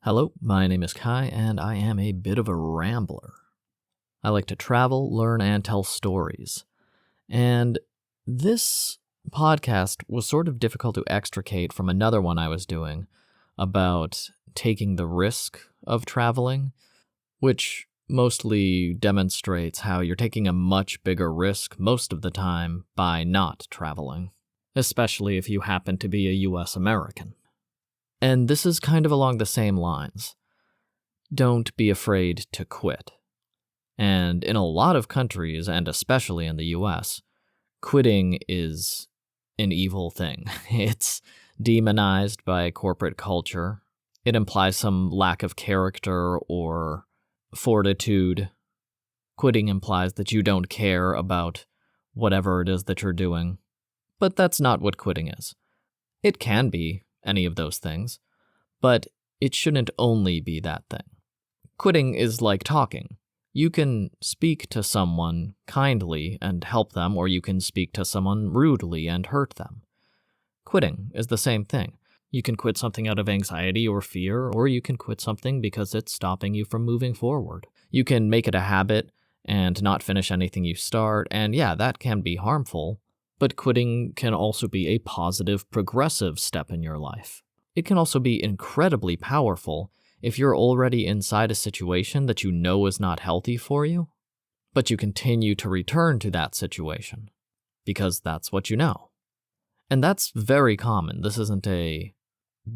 Hello, my name is Kai, and I am a bit of a rambler. I like to travel, learn, and tell stories. And this podcast was sort of difficult to extricate from another one I was doing about taking the risk of traveling, which mostly demonstrates how you're taking a much bigger risk most of the time by not traveling, especially if you happen to be a US American. And this is kind of along the same lines. Don't be afraid to quit. And in a lot of countries, and especially in the US, quitting is an evil thing. It's demonized by corporate culture. It implies some lack of character or fortitude. Quitting implies that you don't care about whatever it is that you're doing. But that's not what quitting is. It can be any of those things, but it shouldn't only be that thing. Quitting is like talking. You can speak to someone kindly and help them, or you can speak to someone rudely and hurt them. Quitting is the same thing. You can quit something out of anxiety or fear, or you can quit something because it's stopping you from moving forward. You can make it a habit and not finish anything you start, and yeah, that can be harmful, but quitting can also be a positive, progressive step in your life. It can also be incredibly powerful if you're already inside a situation that you know is not healthy for you, but you continue to return to that situation, because that's what you know. And that's very common. This isn't a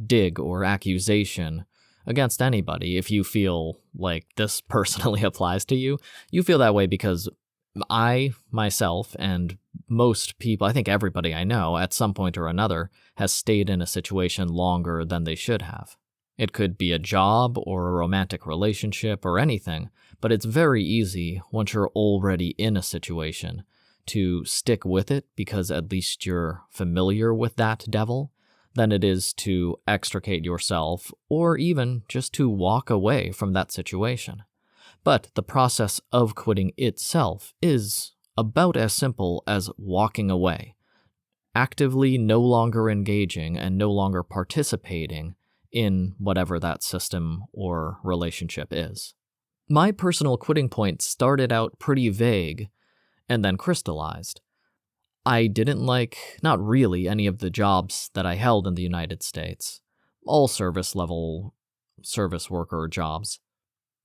dig or accusation against anybody. If you feel like this personally applies to you, you feel that way because I, myself, and most people, I think everybody I know, at some point or another, has stayed in a situation longer than they should have. It could be a job or a romantic relationship or anything, but it's very easy once you're already in a situation to stick with it because at least you're familiar with that devil than it is to extricate yourself or even just to walk away from that situation. But the process of quitting itself is about as simple as walking away, actively no longer engaging and no longer participating in whatever that system or relationship is. My personal quitting point started out pretty vague and then crystallized. I didn't like, not really, any of the jobs that I held in the United States, all service-level service worker jobs.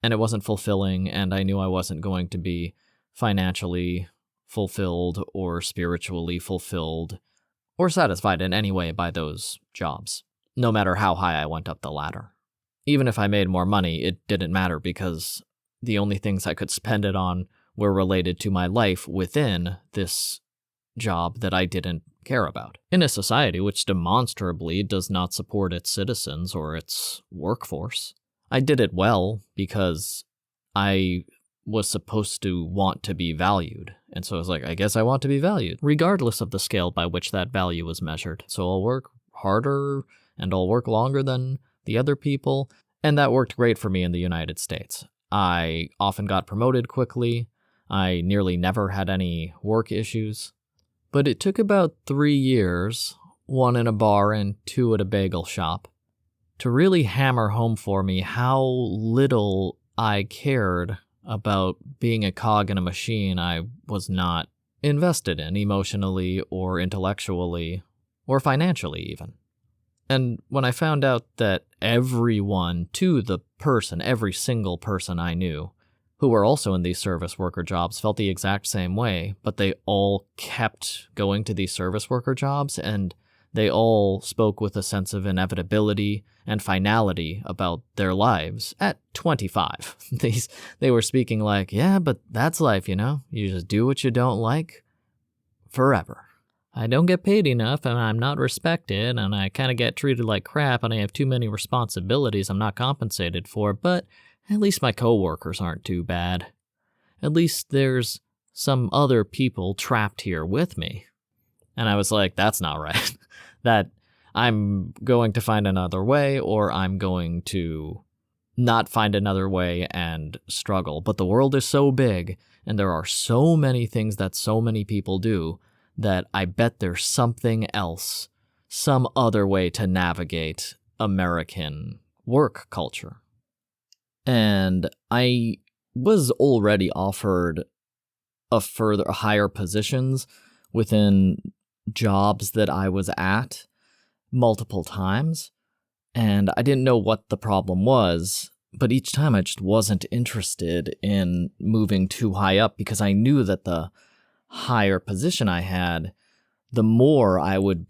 And it wasn't fulfilling, and I knew I wasn't going to be financially fulfilled or spiritually fulfilled or satisfied in any way by those jobs, no matter how high I went up the ladder. Even if I made more money, it didn't matter because the only things I could spend it on were related to my life within this job that I didn't care about. In a society which demonstrably does not support its citizens or its workforce. I did it well because I was supposed to want to be valued. And so I was like, I guess I want to be valued, regardless of the scale by which that value was measured. So I'll work harder and I'll work longer than the other people. And that worked great for me in the United States. I often got promoted quickly. I nearly never had any work issues. But it took about 3 years, 1 in a bar and 2 at a bagel shop, to really hammer home for me how little I cared about being a cog in a machine I was not invested in emotionally or intellectually or financially even. And when I found out that everyone, to the person, every single person I knew, who were also in these service worker jobs felt the exact same way, but they all kept going to these service worker jobs and they all spoke with a sense of inevitability and finality about their lives at 25. They were speaking like, yeah, but that's life, you know? You just do what you don't like forever. I don't get paid enough and I'm not respected and I kind of get treated like crap and I have too many responsibilities I'm not compensated for, but at least my coworkers aren't too bad. At least there's some other people trapped here with me. And I was like, that's not right. That I'm going to find another way or I'm going to not find another way and struggle. But the world is so big and there are so many things that so many people do that I bet there's something else, some other way to navigate American work culture. And I was already offered a higher positions within jobs that I was at multiple times, and I didn't know what the problem was, but each time I just wasn't interested in moving too high up because I knew that the higher position I had, the more I would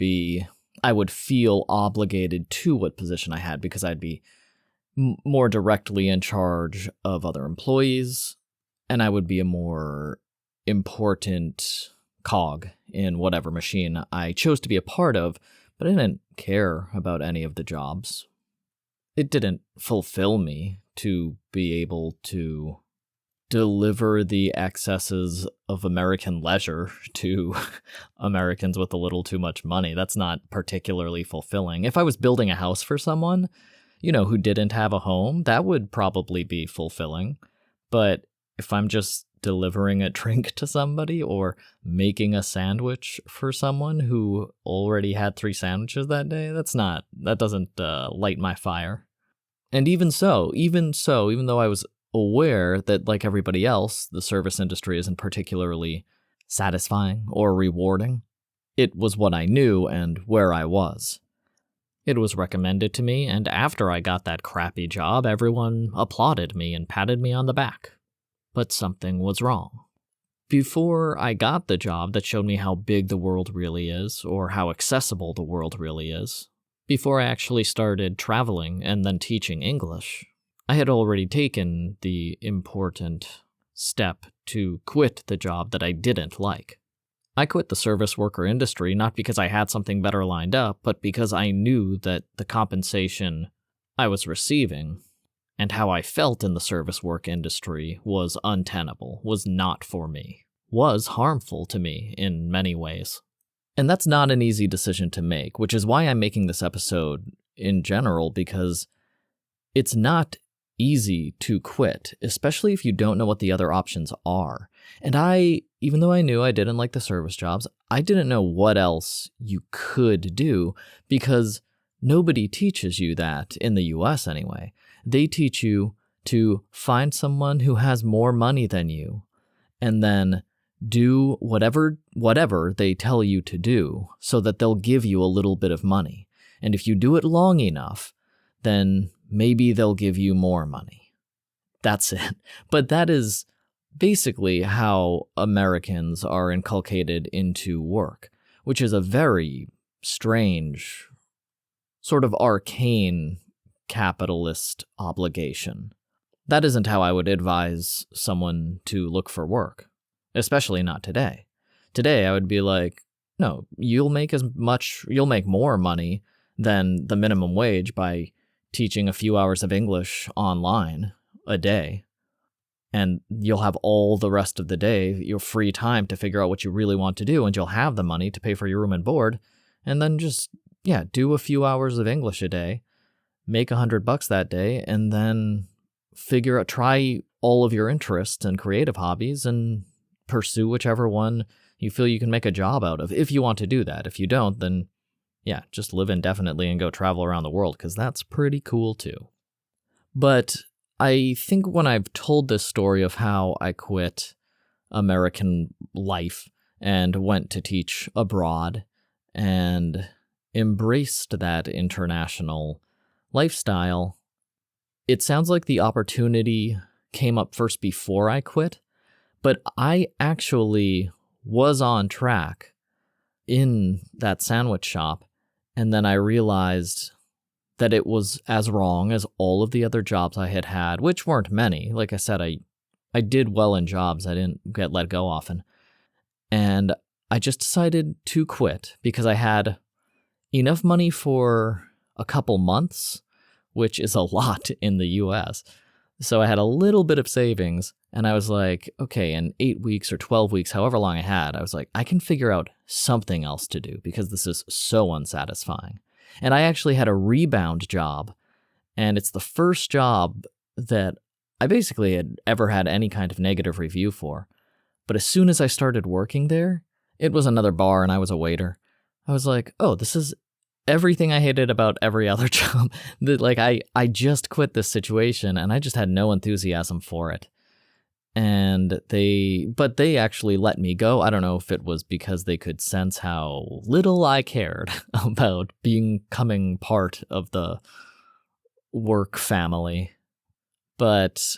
feel obligated to what position I had because I'd be more directly in charge of other employees, and I would be a more important cog in whatever machine I chose to be a part of, but I didn't care about any of the jobs. It didn't fulfill me to be able to deliver the excesses of American leisure to Americans with a little too much money. That's not particularly fulfilling. If I was building a house for someone, who didn't have a home, that would probably be fulfilling. But if I'm just delivering a drink to somebody or making a sandwich for someone who already had 3 sandwiches that day, that doesn't light my fire. And even though I was aware that, like everybody else, the service industry isn't particularly satisfying or rewarding, it was what I knew and where I was. It was recommended to me, and after I got that crappy job, everyone applauded me and patted me on the back. But something was wrong. Before I got the job that showed me how big the world really is, or how accessible the world really is, before I actually started traveling and then teaching English, I had already taken the important step to quit the job that I didn't like. I quit the service worker industry not because I had something better lined up, but because I knew that the compensation I was receiving and how I felt in the service work industry was untenable, was not for me, was harmful to me in many ways. And that's not an easy decision to make, which is why I'm making this episode in general, because it's not easy to quit, especially if you don't know what the other options are. And even though I knew I didn't like the service jobs, I didn't know what else you could do, because nobody teaches you that in the US anyway. They teach you to find someone who has more money than you and then do whatever they tell you to do so that they'll give you a little bit of money. And if you do it long enough, then maybe they'll give you more money. That's it. But that is basically how Americans are inculcated into work, which is a very strange, sort of arcane capitalist obligation. That isn't how I would advise someone to look for work, especially not today. Today, I would be like, no, you'll make more money than the minimum wage by teaching a few hours of English online a day. And you'll have all the rest of the day, your free time to figure out what you really want to do, and you'll have the money to pay for your room and board, and then just, do a few hours of English a day, make $100 that day, and then try all of your interests and creative hobbies and pursue whichever one you feel you can make a job out of, if you want to do that. If you don't, then just live indefinitely and go travel around the world, because that's pretty cool too. But I think when I've told this story of how I quit American life and went to teach abroad and embraced that international lifestyle, it sounds like the opportunity came up first before I quit, but I actually was on track in that sandwich shop, and then I realized that it was as wrong as all of the other jobs I had had, which weren't many. Like I said, I did well in jobs. I didn't get let go often. And I just decided to quit because I had enough money for a couple months, which is a lot in the US. So I had a little bit of savings, and I was like, okay, in 8 weeks or 12 weeks, however long I had, I was like, I can figure out something else to do because this is so unsatisfying. And I actually had a rebound job, and it's the first job that I basically had ever had any kind of negative review for. But as soon as I started working there, it was another bar and I was a waiter. I was like, oh, this is everything I hated about every other job. Like, I just quit this situation and I just had no enthusiasm for it. And they actually let me go. I don't know if it was because they could sense how little I cared about becoming part of the work family. But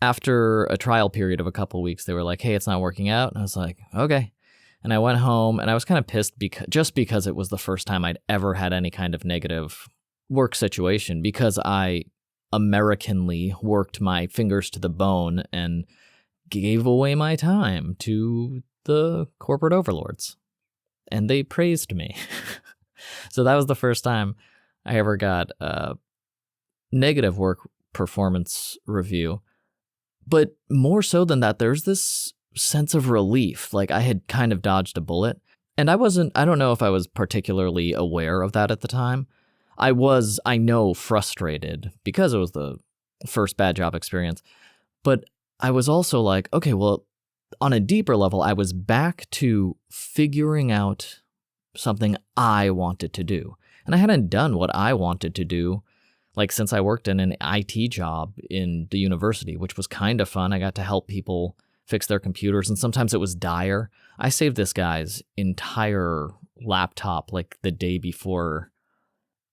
after a trial period of a couple weeks, they were like, hey, it's not working out. And I was like, okay. And I went home and I was kind of pissed because it was the first time I'd ever had any kind of negative work situation, because I Americanly worked my fingers to the bone and gave away my time to the corporate overlords. And they praised me. So that was the first time I ever got a negative work performance review. But more so than that, there's this sense of relief. Like, I had kind of dodged a bullet. And I don't know if I was particularly aware of that at the time. I know, frustrated because it was the first bad job experience. But I was also like, okay, well, on a deeper level, I was back to figuring out something I wanted to do. And I hadn't done what I wanted to do, like, since I worked in an IT job in the university, which was kind of fun. I got to help people fix their computers, and sometimes it was dire. I saved this guy's entire laptop, like, the day before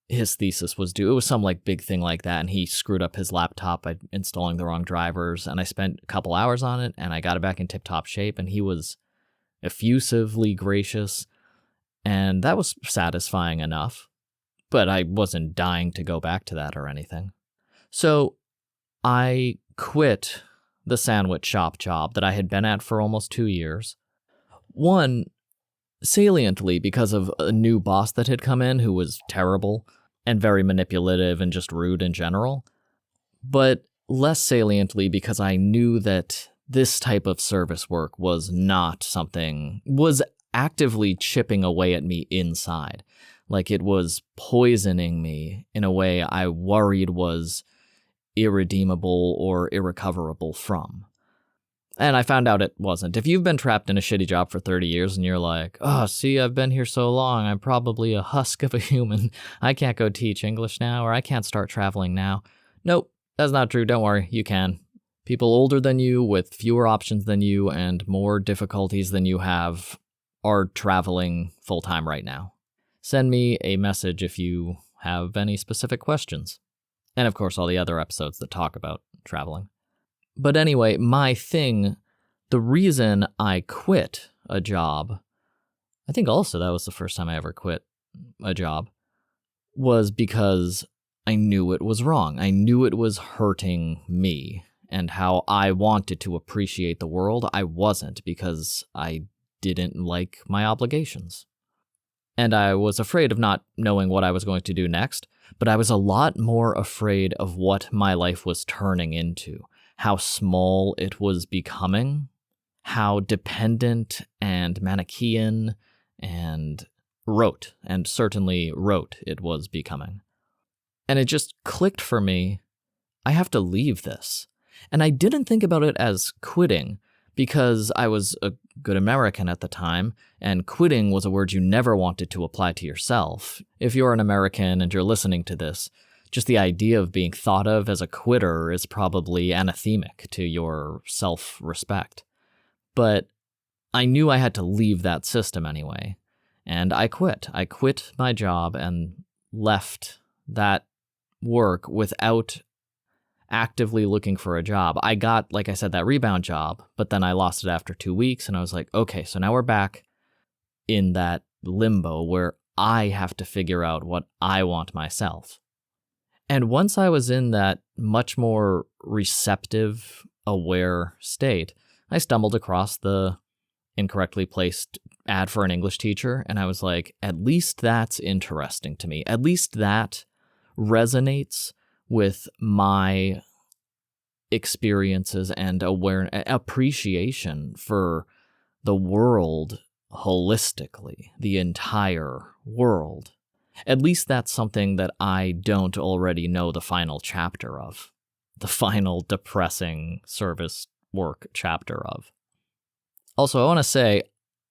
his thesis was due. It was some, like, big thing like that, and he screwed up his laptop by installing the wrong drivers, and I spent a couple hours on it, and I got it back in tip-top shape, and he was effusively gracious, and that was satisfying enough, but I wasn't dying to go back to that or anything. So I quit the sandwich shop job that I had been at for almost 2 years. One, saliently, because of a new boss that had come in who was terrible and very manipulative and just rude in general. But less saliently because I knew that this type of service work was actively chipping away at me inside. Like, it was poisoning me in a way I worried was irredeemable or irrecoverable from. And I found out it wasn't. If you've been trapped in a shitty job for 30 years and you're like, oh, see, I've been here so long, I'm probably a husk of a human. I can't go teach English now, or I can't start traveling now. Nope, that's not true. Don't worry, you can. People older than you, with fewer options than you, and more difficulties than you have, are traveling full-time right now. Send me a message if you have any specific questions. And of course, all the other episodes that talk about traveling. But anyway, the reason I quit a job, I think also that was the first time I ever quit a job, was because I knew it was wrong. I knew it was hurting me and how I wanted to appreciate the world. I wasn't, because I didn't like my obligations. And I was afraid of not knowing what I was going to do next, but I was a lot more afraid of what my life was turning into. How small it was becoming, how dependent and Manichaean and certainly rote it was becoming. And it just clicked for me, I have to leave this. And I didn't think about it as quitting, because I was a good American at the time, and quitting was a word you never wanted to apply to yourself. If you're an American and you're listening to this, just the idea of being thought of as a quitter is probably anathemic to your self-respect. But I knew I had to leave that system anyway, and I quit. I quit my job and left that work without actively looking for a job. I got, like I said, that rebound job, but then I lost it after 2 weeks, and I was like, okay, so now we're back in that limbo where I have to figure out what I want myself. And once I was in that much more receptive, aware state, I stumbled across the incorrectly placed ad for an English teacher, and I was like, at least that's interesting to me. At least that resonates with my experiences and appreciation for the world holistically, the entire world. At least that's something that I don't already know the final chapter of, the final depressing service work chapter of. Also, I want to say,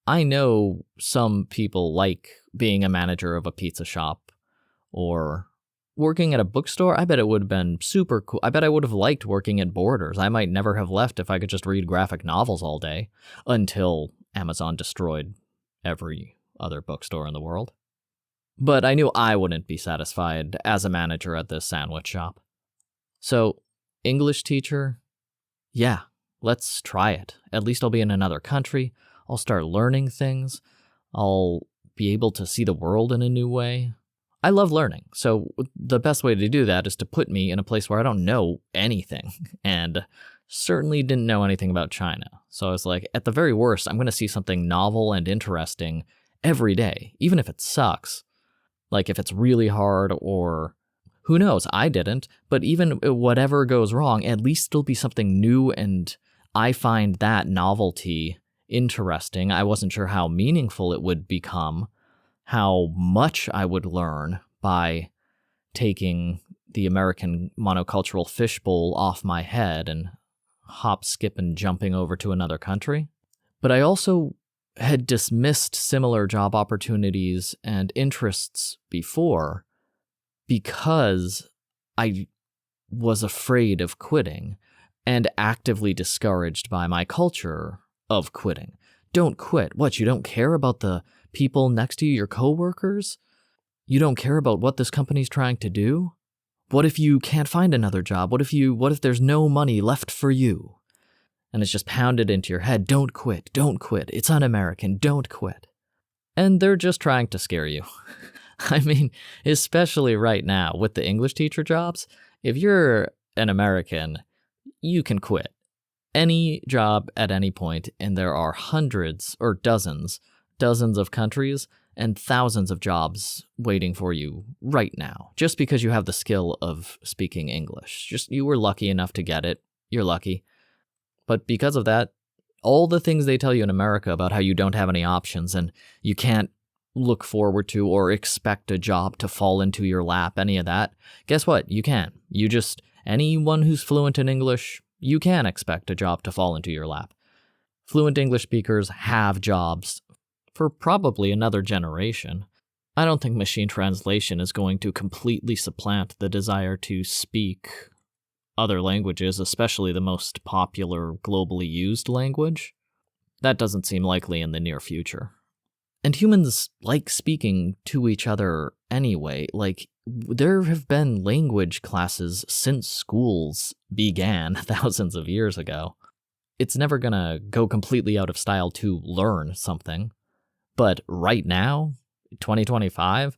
I know some people like being a manager of a pizza shop Or working at a bookstore, I bet it would have been super cool. I bet I would have liked working at Borders. I might never have left if I could just read graphic novels all day until Amazon destroyed every other bookstore in the world. But I knew I wouldn't be satisfied as a manager at this sandwich shop. So, English teacher, yeah, let's try it. At least I'll be in another country. I'll start learning things. I'll be able to see the world in a new way. I love learning, so the best way to do that is to put me in a place where I don't know anything, and certainly didn't know anything about China. So I was like, at the very worst, I'm going to see something novel and interesting every day, even if it sucks. Like if it's really hard or who knows, I didn't, but even whatever goes wrong, at least it'll be something new, and I find that novelty interesting. I wasn't sure how meaningful it would become, how much I would learn by taking the American monocultural fishbowl off my head and hop, skip, and jumping over to another country. But I also had dismissed similar job opportunities and interests before because I was afraid of quitting and actively discouraged by my culture of quitting. Don't quit. What, you don't care about the people next to you, your coworkers? You don't care about what this company's trying to do? What if you can't find another job? What if there's no money left for you? And it's just pounded into your head, don't quit, don't quit. It's un-American, don't quit. And they're just trying to scare you. I mean, especially right now with the English teacher jobs, if you're an American, you can quit any job at any point, and there are hundreds or dozens of countries and thousands of jobs waiting for you right now, just because you have the skill of speaking English. Just you were lucky enough to get it, you're lucky. But because of that, all the things they tell you in America about how you don't have any options and you can't look forward to or expect a job to fall into your lap, any of that, guess what? You can. Anyone who's fluent in English, you can expect a job to fall into your lap. Fluent English speakers have jobs for probably another generation. I don't think machine translation is going to completely supplant the desire to speak other languages, especially the most popular, globally used language. That doesn't seem likely in the near future. And humans like speaking to each other anyway. Like, there have been language classes since schools began thousands of years ago. It's never gonna go completely out of style to learn something. But right now, 2025,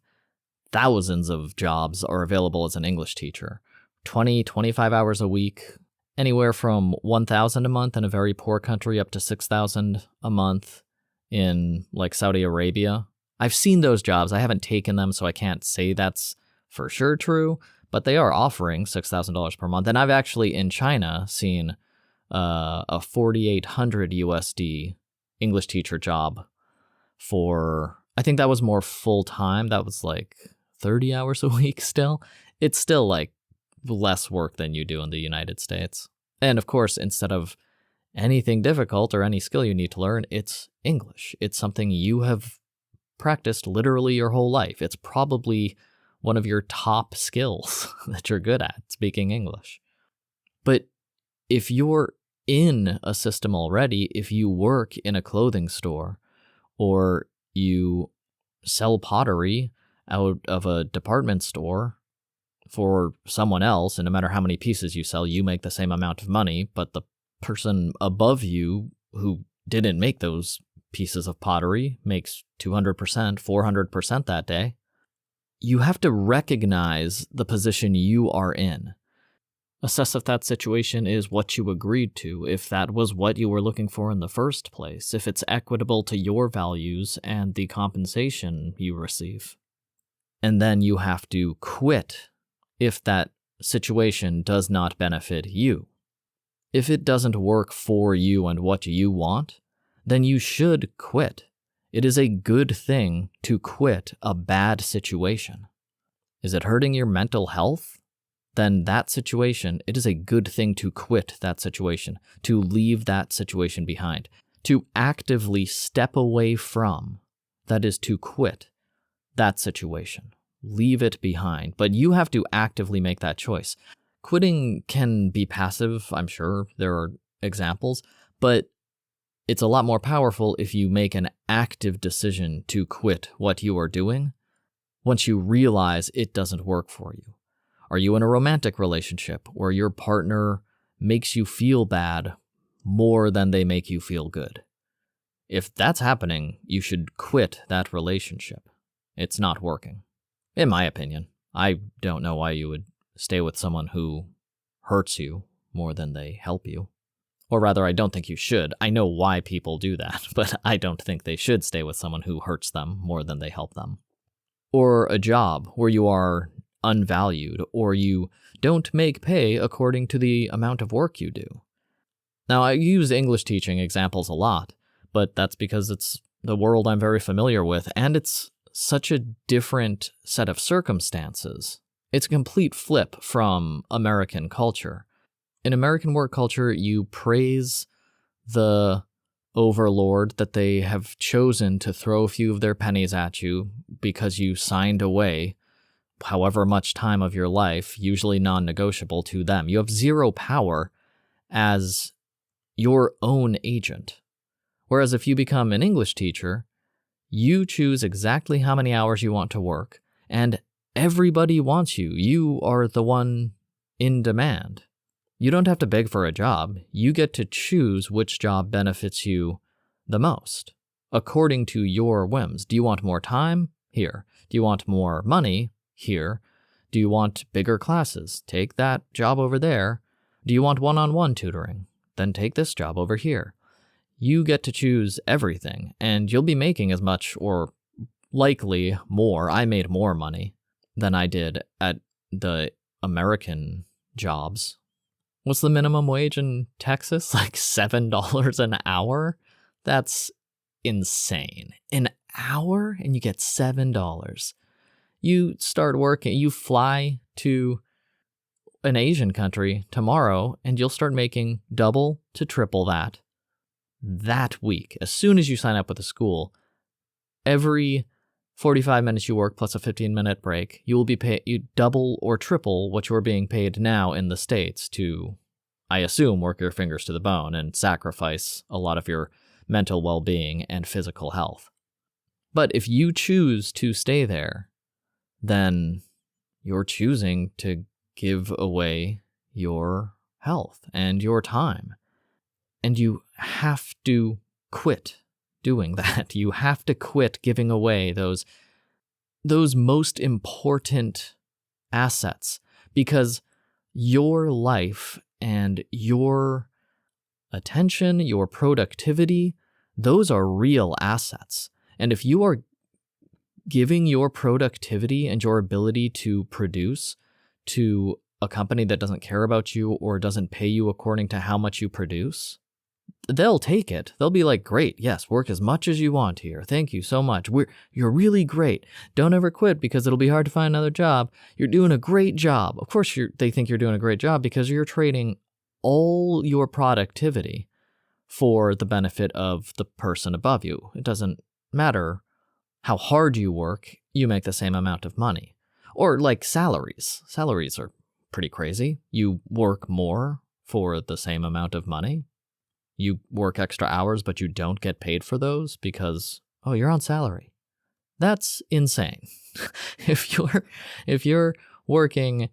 thousands of jobs are available as an English teacher. 20, 25 hours a week, anywhere from $1,000 a month in a very poor country up to $6,000 a month in like Saudi Arabia. I've seen those jobs. I haven't taken them, so I can't say that's for sure true, but they are offering $6,000 per month. And I've actually in China seen a 4,800 USD English teacher job for, I think that was more full time. That was like 30 hours a week still. It's still like less work than you do in the United States. And of course, instead of anything difficult or any skill you need to learn, it's English. It's something you have practiced literally your whole life. It's probably one of your top skills that you're good at, speaking English. But if you're in a system already, if you work in a clothing store or you sell pottery out of a department store for someone else, and no matter how many pieces you sell, you make the same amount of money, but the person above you who didn't make those pieces of pottery makes 200%, 400% that day. You have to recognize the position you are in. Assess if that situation is what you agreed to, if that was what you were looking for in the first place, if it's equitable to your values and the compensation you receive. And then you have to quit if that situation does not benefit you. If it doesn't work for you and what you want, then you should quit. It is a good thing to quit a bad situation. Is it hurting your mental health? Then that situation, it is a good thing to quit that situation, to leave that situation behind, to actively step away from, that is to quit that situation. leave it behind, but you have to actively make that choice. Quitting can be passive, I'm sure there are examples, but it's a lot more powerful if you make an active decision to quit what you are doing once you realize it doesn't work for you. Are you in a romantic relationship where your partner makes you feel bad more than they make you feel good? If that's happening, you should quit that relationship. It's not working, in my opinion. I don't know why you would stay with someone who hurts you more than they help you. Or rather, I don't think you should. I know why people do that, but I don't think they should stay with someone who hurts them more than they help them. Or a job where you are unvalued, or you don't make pay according to the amount of work you do. Now, I use English teaching examples a lot, but that's because it's the world I'm very familiar with, and it's such a different set of circumstances. It's a complete flip from American culture. In American work culture, you praise the overlord that they have chosen to throw a few of their pennies at you because you signed away however much time of your life, usually non-negotiable, to them. You have zero power as your own agent. Whereas if you become an English teacher, you choose exactly how many hours you want to work, and everybody wants you. You are the one in demand. You don't have to beg for a job. You get to choose which job benefits you the most, according to your whims. Do you want more time? Here. Do you want more money? Here. Do you want bigger classes? Take that job over there. Do you want one-on-one tutoring? Then take this job over here. You get to choose everything, and you'll be making as much or likely more. I made more money than I did at the American jobs. What's the minimum wage in Texas? Like $7 an hour? That's insane. An hour and you get $7. You start working, you fly to an Asian country tomorrow and you'll start making double to triple that week. As soon as you sign up with a school, every 45 minutes you work plus a 15-minute break, you will be paid you double or triple what you're being paid now in the States to, I assume, work your fingers to the bone and sacrifice a lot of your mental well-being and physical health. But if you choose to stay there, then you're choosing to give away your health and your time. And you have to quit doing that. You have to quit giving away those most important assets, because your life and your attention, your productivity, those are real assets. And if you are giving your productivity and your ability to produce to a company that doesn't care about you or doesn't pay you according to how much you produce, they'll take it. They'll be like, great, yes, work as much as you want here. Thank you so much. You're really great. Don't ever quit because it'll be hard to find another job. You're doing a great job. Of course, they think you're doing a great job because you're trading all your productivity for the benefit of the person above you. It doesn't matter how hard you work, you make the same amount of money. Or like salaries. Salaries are pretty crazy. You work more for the same amount of money. You work extra hours, but you don't get paid for those because, oh, you're on salary. That's insane. If you're working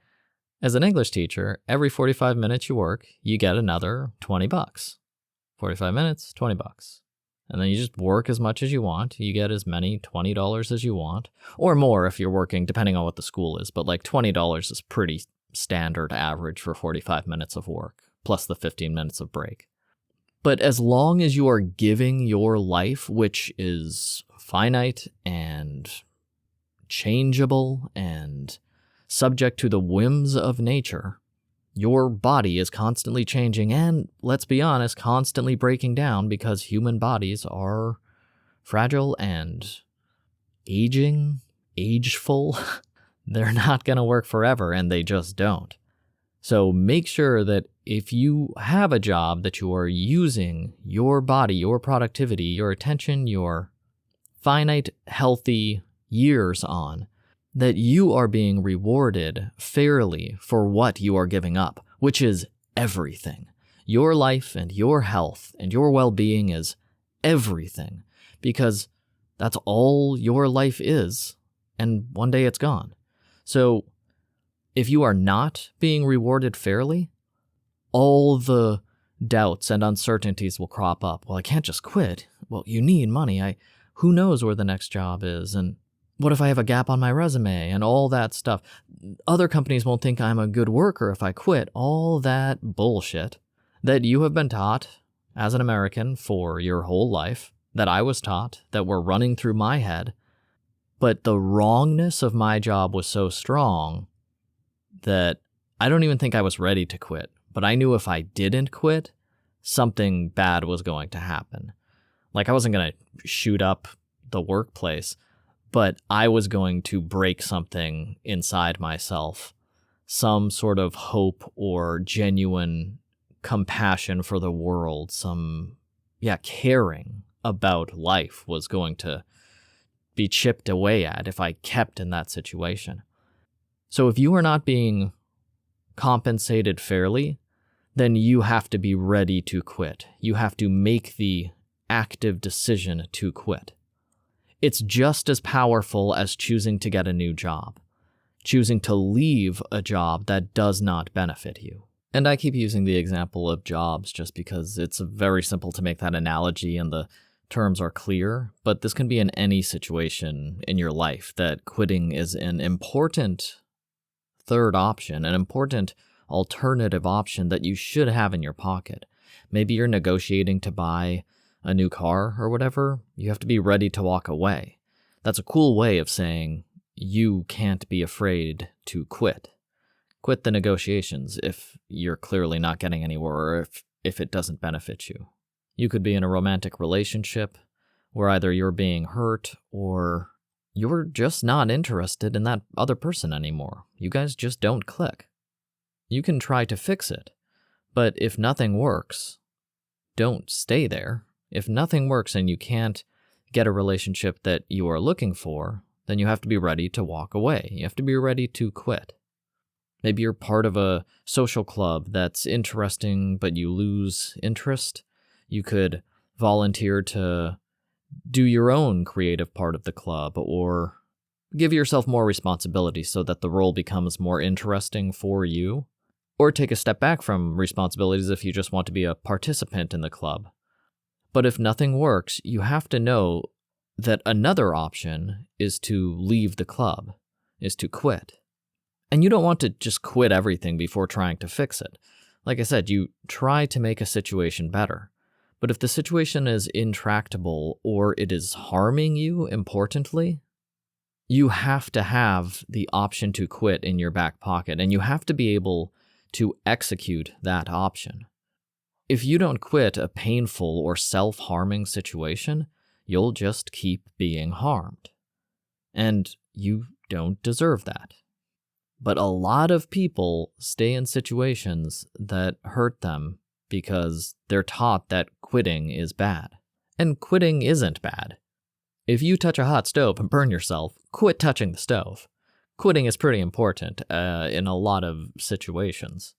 as an English teacher, every 45 minutes you work, you get another $20. 45 minutes, $20. And then you just work as much as you want. You get as many $20 as you want, or more if you're working, depending on what the school is. But like $20 is pretty standard average for 45 minutes of work, plus the 15 minutes of break. But as long as you are giving your life, which is finite and changeable and subject to the whims of nature, your body is constantly changing and, let's be honest, constantly breaking down because human bodies are fragile and ageful. They're not going to work forever, and they just don't. So make sure that if you have a job that you are using your body, your productivity, your attention, your finite, healthy years on, that you are being rewarded fairly for what you are giving up, which is everything. Your life and your health and your well-being is everything, because that's all your life is, and one day it's gone. So if you are not being rewarded fairly, all the doubts and uncertainties will crop up. Well, I can't just quit. Well, you need money. Who knows where the next job is? And what if I have a gap on my resume and all that stuff? Other companies won't think I'm a good worker if I quit. All that bullshit that you have been taught as an American for your whole life, that I was taught, that were running through my head. But the wrongness of my job was so strong that I don't even think I was ready to quit. But I knew if I didn't quit, something bad was going to happen. Like, I wasn't going to shoot up the workplace, but I was going to break something inside myself. Some sort of hope or genuine compassion for the world, caring about life was going to be chipped away at if I kept in that situation. So if you are not being compensated fairly, then you have to be ready to quit. You have to make the active decision to quit. It's just as powerful as choosing to get a new job, choosing to leave a job that does not benefit you. And I keep using the example of jobs just because it's very simple to make that analogy and the terms are clear, but this can be in any situation in your life that quitting is an important third option, an important alternative option that you should have in your pocket. Maybe you're negotiating to buy a new car or whatever. You have to be ready to walk away. That's a cool way of saying you can't be afraid to quit. Quit the negotiations if you're clearly not getting anywhere or if it doesn't benefit you. You could be in a romantic relationship where either you're being hurt or you're just not interested in that other person anymore. You guys just don't click. You can try to fix it, but if nothing works, don't stay there. If nothing works and you can't get a relationship that you are looking for, then you have to be ready to walk away. You have to be ready to quit. Maybe you're part of a social club that's interesting, but you lose interest. You could volunteer to do your own creative part of the club or give yourself more responsibility so that the role becomes more interesting for you. Or take a step back from responsibilities if you just want to be a participant in the club. But if nothing works, you have to know that another option is to leave the club, is to quit. And you don't want to just quit everything before trying to fix it. Like I said, you try to make a situation better. But if the situation is intractable or it is harming you, importantly, you have to have the option to quit in your back pocket, and you have to be able to execute that option. If you don't quit a painful or self-harming situation, you'll just keep being harmed. And you don't deserve that. But a lot of people stay in situations that hurt them because they're taught that quitting is bad. And quitting isn't bad. If you touch a hot stove and burn yourself, quit touching the stove. Quitting is pretty important in a lot of situations.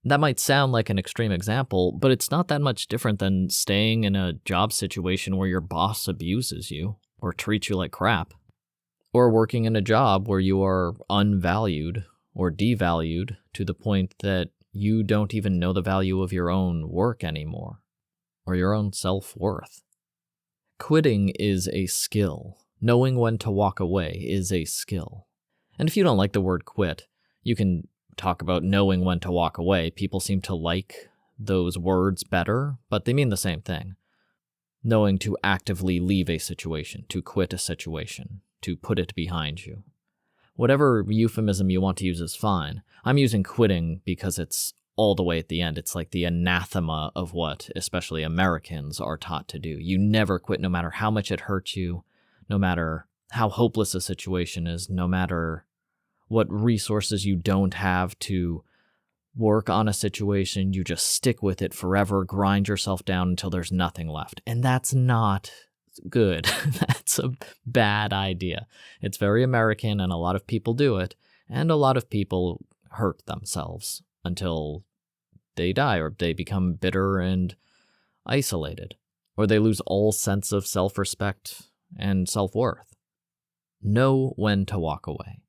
That might sound like an extreme example, but it's not that much different than staying in a job situation where your boss abuses you or treats you like crap, or working in a job where you are unvalued or devalued to the point that you don't even know the value of your own work anymore or your own self-worth. Quitting is a skill. Knowing when to walk away is a skill. And if you don't like the word quit, you can talk about knowing when to walk away. People seem to like those words better, but they mean the same thing. Knowing to actively leave a situation, to quit a situation, to put it behind you. Whatever euphemism you want to use is fine. I'm using quitting because it's all the way at the end. It's like the anathema of what especially Americans are taught to do. You never quit no matter how much it hurts you, no matter how hopeless a situation is, no matter what resources you don't have to work on a situation. You just stick with it forever, grind yourself down until there's nothing left. And that's not good. That's a bad idea. It's very American, and a lot of people do it, and a lot of people hurt themselves until they die, or they become bitter and isolated, or they lose all sense of self-respect and self-worth. Know when to walk away.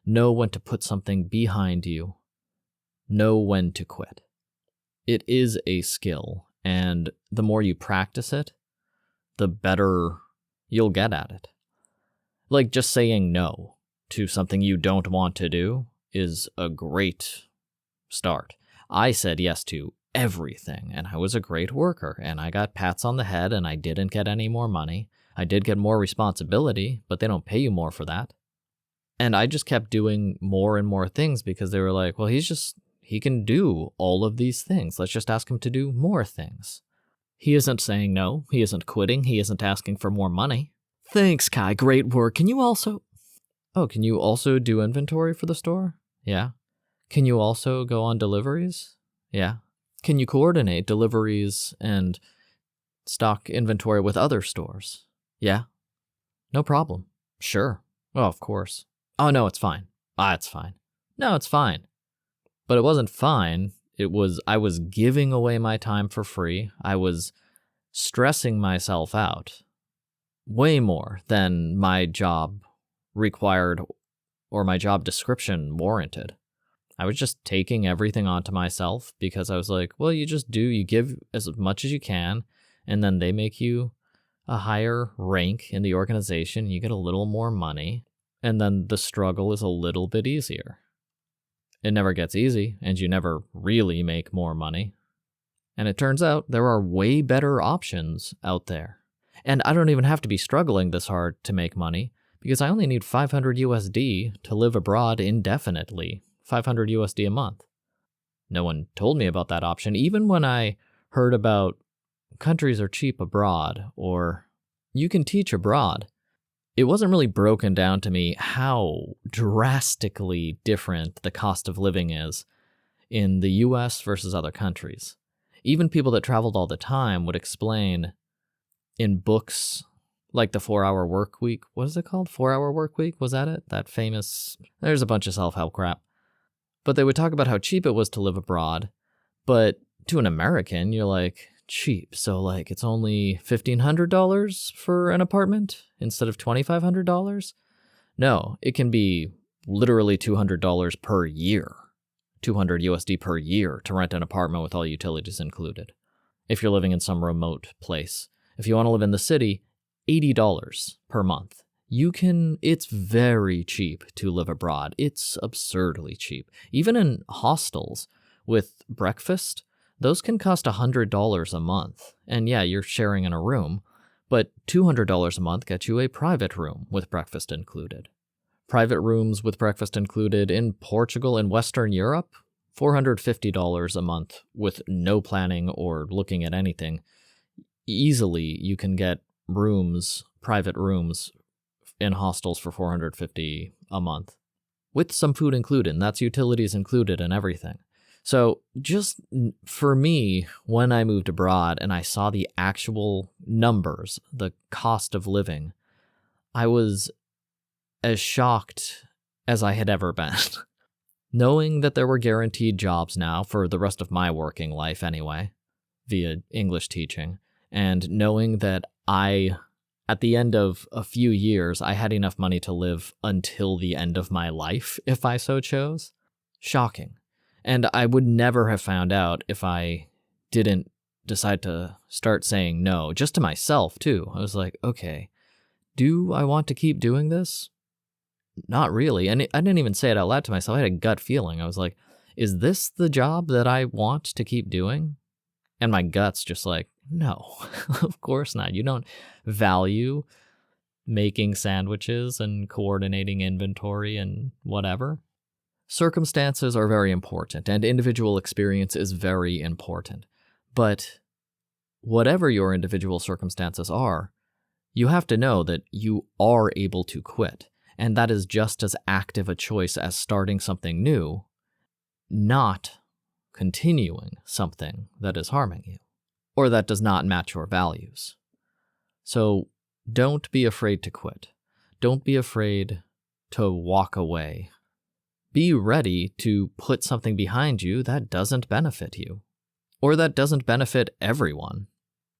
Know when to put something behind you. Know when to quit. It is a skill, and the more you practice it, the better you'll get at it. Like, just saying no to something you don't want to do is a great start. I said yes to everything, and I was a great worker, and I got pats on the head, and I didn't get any more money. I did get more responsibility, but they don't pay you more for that. And I just kept doing more and more things because they were like, well, he can do all of these things. Let's just ask him to do more things. He isn't saying no. He isn't quitting. He isn't asking for more money. Thanks, Kai. Great work. Can you also do inventory for the store? Yeah. Can you also go on deliveries? Yeah. Can you coordinate deliveries and stock inventory with other stores? Yeah. No problem. Sure. Oh, of course. Oh, no, it's fine. It's fine. No, it's fine. But it wasn't fine. I was giving away my time for free. I was stressing myself out way more than my job required or my job description warranted. I was just taking everything onto myself because I was like, well, you give as much as you can, and then they make you a higher rank in the organization. You get a little more money, and then the struggle is a little bit easier. It never gets easy, and you never really make more money. And it turns out there are way better options out there. And I don't even have to be struggling this hard to make money, because I only need 500 USD to live abroad indefinitely, 500 USD a month. No one told me about that option, even when I heard about countries are cheap abroad, or you can teach abroad. It wasn't really broken down to me how drastically different the cost of living is in the US versus other countries. Even people that traveled all the time would explain in books like the 4-Hour Work Week. What is it called? 4-Hour Work Week? Was that it? That famous... There's a bunch of self-help crap. But they would talk about how cheap it was to live abroad. But to an American, you're like, cheap. So like it's only $1,500 for an apartment instead of $2,500? No, it can be literally $200 per year. 200 USD per year to rent an apartment with all utilities included. If you're living in some remote place. If you want to live in the city, $80 per month. It's very cheap to live abroad. It's absurdly cheap. Even in hostels with breakfast, those can cost $100 a month. And yeah, you're sharing in a room, but $200 a month gets you a private room with breakfast included. Private rooms with breakfast included in Portugal and Western Europe, $450 a month with no planning or looking at anything. Easily, you can get private rooms in hostels for $450 a month with some food included, and that's utilities included and everything. So just for me, when I moved abroad and I saw the actual numbers, the cost of living, I was as shocked as I had ever been. Knowing that there were guaranteed jobs now for the rest of my working life anyway, via English teaching, and knowing that at the end of a few years, I had enough money to live until the end of my life, if I so chose. Shocking. And I would never have found out if I didn't decide to start saying no, just to myself, too. I was like, okay, do I want to keep doing this? Not really. And I didn't even say it out loud to myself. I had a gut feeling. I was like, is this the job that I want to keep doing? And my gut's just like, no, of course not. You don't value making sandwiches and coordinating inventory and whatever. Circumstances are very important, and individual experience is very important. But whatever your individual circumstances are, you have to know that you are able to quit, and that is just as active a choice as starting something new, not continuing something that is harming you, or that does not match your values. So don't be afraid to quit. Don't be afraid to walk away. Be ready to put something behind you that doesn't benefit you, or that doesn't benefit everyone.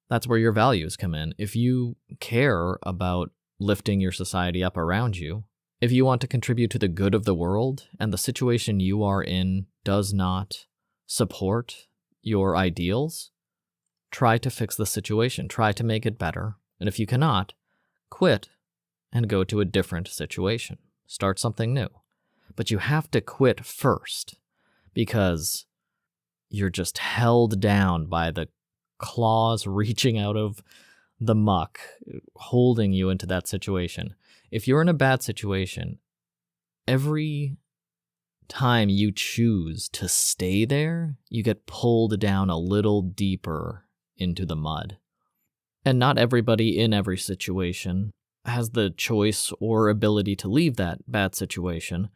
That's where your values come in. If you care about lifting your society up around you, if you want to contribute to the good of the world and the situation you are in does not support your ideals, try to fix the situation. Try to make it better. And if you cannot, quit and go to a different situation. Start something new. But you have to quit first, because you're just held down by the claws reaching out of the muck, holding you into that situation. If you're in a bad situation, every time you choose to stay there, you get pulled down a little deeper into the mud. And not everybody in every situation has the choice or ability to leave that bad situation.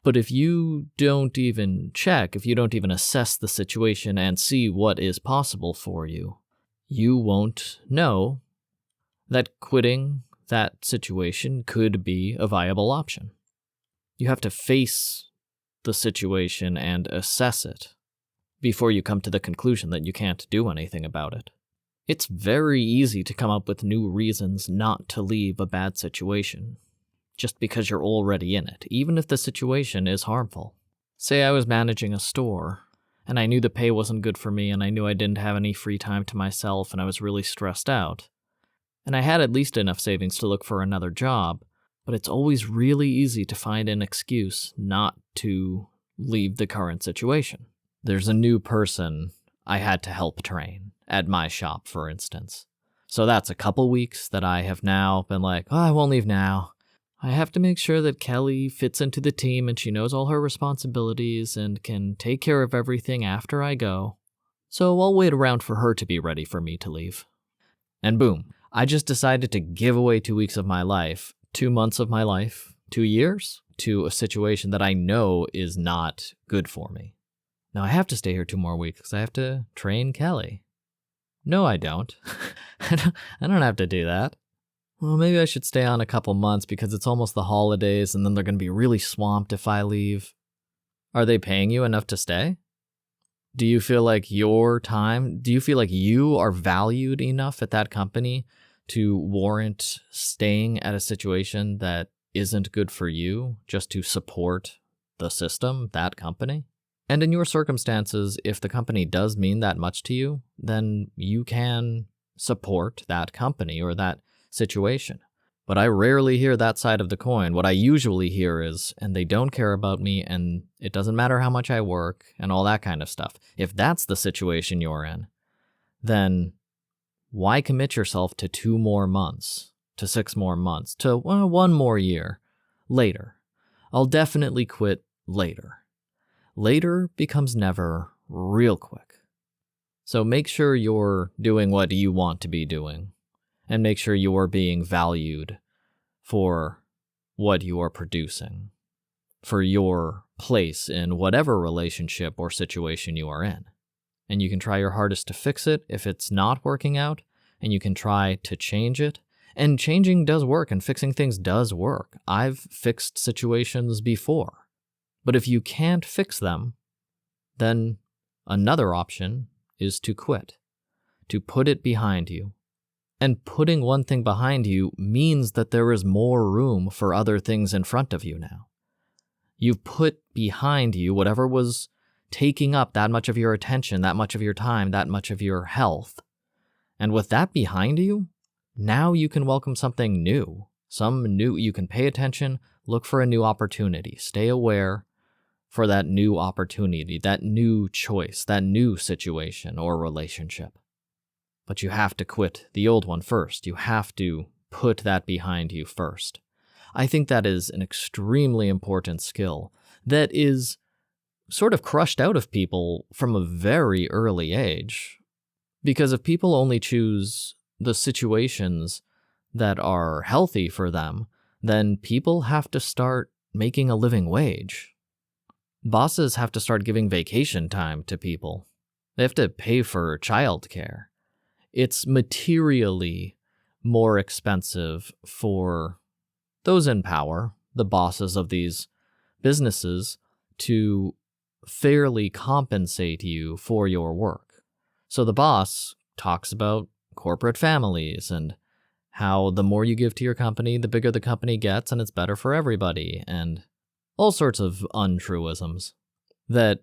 But if you don't even check, if you don't even assess the situation and see what is possible for you, you won't know that quitting that situation could be a viable option. You have to face the situation and assess it before you come to the conclusion that you can't do anything about it. It's very easy to come up with new reasons not to leave a bad situation, just because you're already in it, even if the situation is harmful. Say I was managing a store, and I knew the pay wasn't good for me, and I knew I didn't have any free time to myself, and I was really stressed out. And I had at least enough savings to look for another job, but it's always really easy to find an excuse not to leave the current situation. There's a new person I had to help train at my shop, for instance. So that's a couple weeks that I have now been like, oh, I won't leave now. I have to make sure that Kelly fits into the team and she knows all her responsibilities and can take care of everything after I go. So I'll wait around for her to be ready for me to leave. And boom, I just decided to give away 2 weeks of my life, 2 months of my life, 2 years, to a situation that I know is not good for me. Now I have to stay here 2 more weeks because I have to train Kelly. No, I don't. I don't have to do that. Well, maybe I should stay on a couple months because it's almost the holidays and then they're going to be really swamped if I leave. Are they paying you enough to stay? Do you feel like do you feel like you are valued enough at that company to warrant staying at a situation that isn't good for you just to support the system, that company? And in your circumstances, if the company does mean that much to you, then you can support that company or that situation. But I rarely hear that side of the coin. What I usually hear is, and they don't care about me, and it doesn't matter how much I work, and all that kind of stuff. If that's the situation you're in, then why commit yourself to 2 more months, to 6 more months, to 1 more year later? I'll definitely quit later. Later becomes never real quick. So make sure you're doing what you want to be doing. And make sure you are being valued for what you are producing, for your place in whatever relationship or situation you are in. And you can try your hardest to fix it if it's not working out, and you can try to change it. And changing does work, and fixing things does work. I've fixed situations before. But if you can't fix them, then another option is to quit, to put it behind you. And putting one thing behind you means that there is more room for other things in front of you now. You've put behind you whatever was taking up that much of your attention, that much of your time, that much of your health. And with that behind you, now you can welcome something new. You can pay attention, look for a new opportunity, stay aware for that new opportunity, that new choice, that new situation or relationship. But you have to quit the old one first. You have to put that behind you first. I think that is an extremely important skill that is sort of crushed out of people from a very early age. Because if people only choose the situations that are healthy for them, then people have to start making a living wage. Bosses have to start giving vacation time to people. They have to pay for childcare. It's materially more expensive for those in power, the bosses of these businesses, to fairly compensate you for your work. So the boss talks about corporate families and how the more you give to your company, the bigger the company gets and it's better for everybody, and all sorts of untruisms that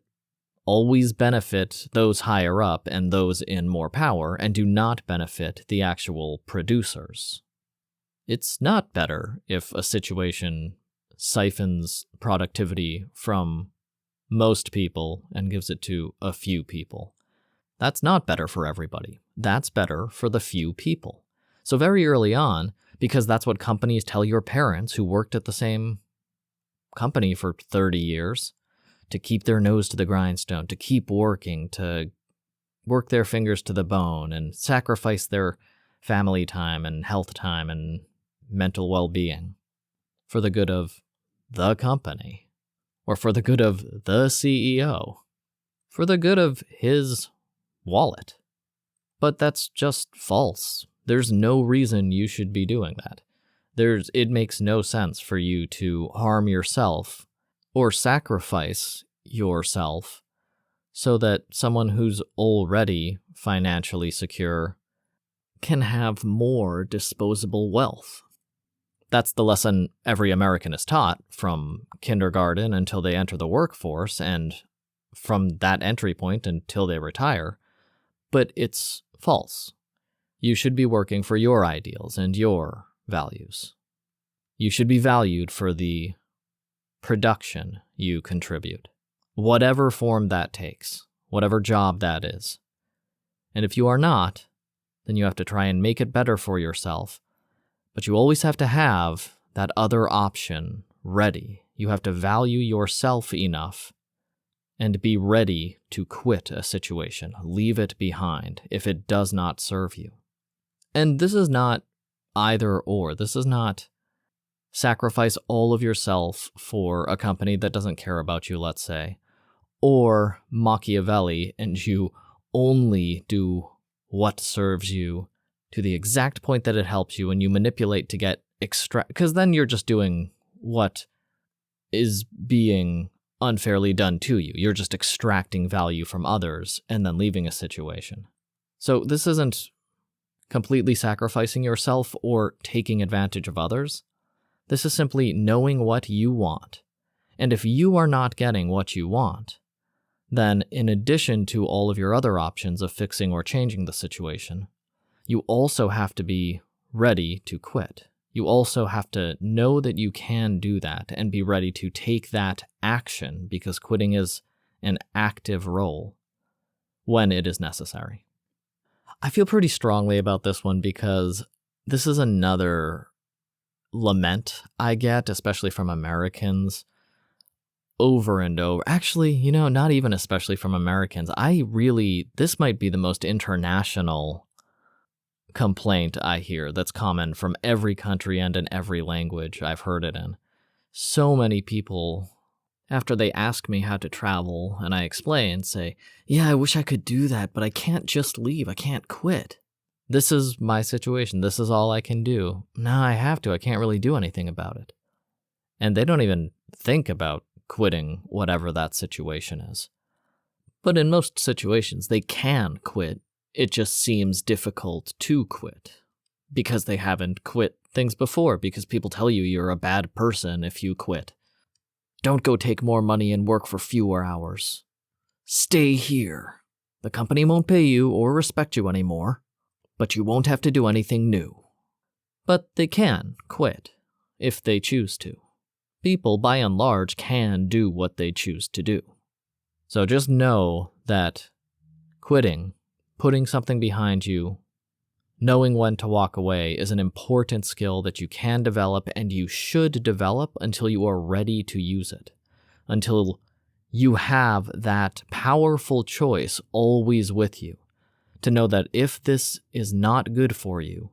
always benefit those higher up and those in more power and do not benefit the actual producers. It's not better if a situation siphons productivity from most people and gives it to a few people. That's not better for everybody. That's better for the few people. So very early on, because that's what companies tell your parents who worked at the same company for 30 years, to keep their nose to the grindstone, to keep working, to work their fingers to the bone and sacrifice their family time and health time and mental well-being for the good of the company, or for the good of the CEO, for the good of his wallet. But that's just false. There's no reason you should be doing that. It makes no sense for you to harm yourself or sacrifice yourself so that someone who's already financially secure can have more disposable wealth. That's the lesson every American is taught from kindergarten until they enter the workforce, and from that entry point until they retire. But it's false. You should be working for your ideals and your values. You should be valued for the production you contribute, whatever form that takes, whatever job that is. And if you are not, then you have to try and make it better for yourself. But you always have to have that other option ready. You have to value yourself enough and be ready to quit a situation, leave it behind if it does not serve you. And this is not either or. This is not sacrifice all of yourself for a company that doesn't care about you, let's say, or Machiavelli and you only do what serves you to the exact point that it helps you and you manipulate to get because then you're just doing what is being unfairly done to you. You're just extracting value from others and then leaving a situation. So this isn't completely sacrificing yourself or taking advantage of others. This is simply knowing what you want. And if you are not getting what you want, then in addition to all of your other options of fixing or changing the situation, you also have to be ready to quit. You also have to know that you can do that and be ready to take that action, because quitting is an active role when it is necessary. I feel pretty strongly about this one because this is another lament I get, especially from Americans, over and over. Actually, not even especially from Americans. This might be the most international complaint I hear that's common from every country and in every language I've heard it in. So many people, after they ask me how to travel and I explain, say, yeah, I wish I could do that, but I can't just leave. I can't quit. This is my situation. This is all I can do. No, I have to. I can't really do anything about it. And they don't even think about quitting whatever that situation is. But in most situations, they can quit. It just seems difficult to quit because they haven't quit things before, because people tell you you're a bad person if you quit. Don't go take more money and work for fewer hours. Stay here. The company won't pay you or respect you anymore, but you won't have to do anything new. But they can quit if they choose to. People, by and large, can do what they choose to do. So just know that quitting, putting something behind you, knowing when to walk away is an important skill that you can develop and you should develop until you are ready to use it, until you have that powerful choice always with you, to know that if this is not good for you,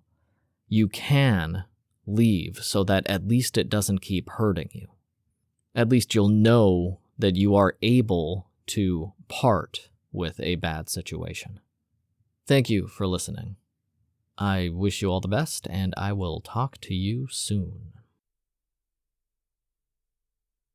you can leave so that at least it doesn't keep hurting you. At least you'll know that you are able to part with a bad situation. Thank you for listening. I wish you all the best, and I will talk to you soon.